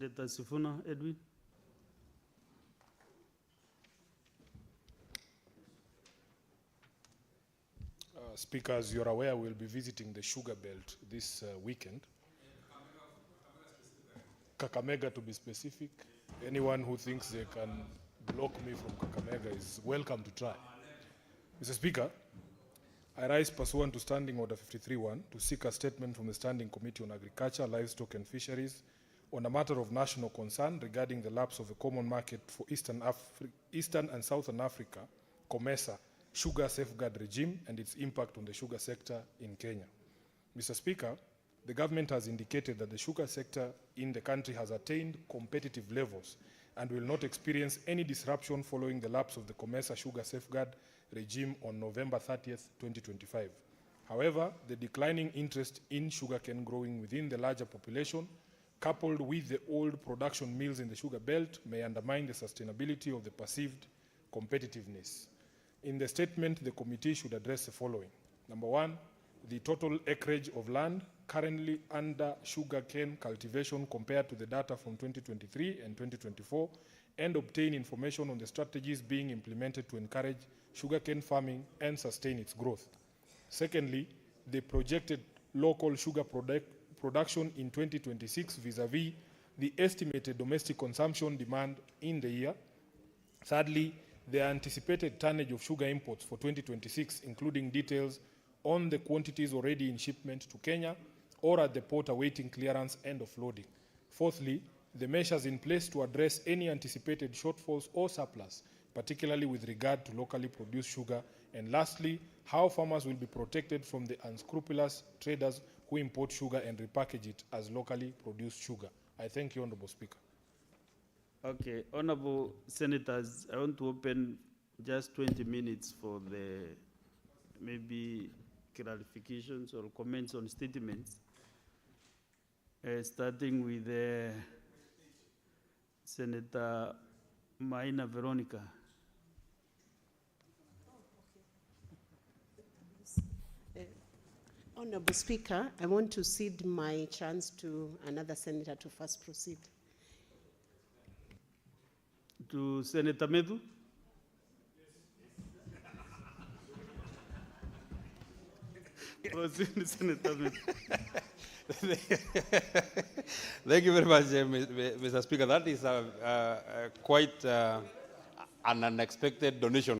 Senator Sifuna Edwin. Speaker, as you're aware, we'll be visiting the Sugar Belt this weekend. Kakamega, to be specific. Anyone who thinks they can block me from Kakamega is welcome to try. Mr. Speaker, I rise pursuant to Standing Order 53-1 to seek a statement from the Standing Committee on Agriculture, Livestock and Fisheries on a matter of national concern regarding the lapse of the common market for Eastern and Southern Africa, COMESA, sugar safeguard regime and its impact on the sugar sector in Kenya. Mr. Speaker, the government has indicated that the sugar sector in the country has attained competitive levels and will not experience any disruption following the lapse of the COMESA sugar safeguard regime on November 30th, 2025. However, the declining interest in sugarcane growing within the larger population, coupled with the old production mills in the sugar belt, may undermine the sustainability of the perceived competitiveness. In the statement, the committee should address the following. Number one, the total acreage of land currently under sugarcane cultivation compared to the data from 2023 and 2024, and obtain information on the strategies being implemented to encourage sugarcane farming and sustain its growth. Secondly, the projected local sugar production in 2026 vis-a-vis the estimated domestic consumption demand in the year. Thirdly, the anticipated tonnage of sugar imports for 2026, including details on the quantities already in shipment to Kenya or at the port awaiting clearance and offloading. Fourthly, the measures in place to address any anticipated shortfalls or surplus, particularly with regard to locally produced sugar. And lastly, how farmers will be protected from the unscrupulous traders who import sugar and repackage it as locally produced sugar. I thank you, Honorable Speaker. Okay, Honorable Senators, I want to open just 20 minutes for the maybe clarifications or comments on statements. Starting with Senator Maina Veronica. Honorable Speaker, I want to cede my chance to another senator to first proceed. To Senator Medu. Senator Medu. Thank you very much, Mr. Speaker. That is quite an unexpected donation.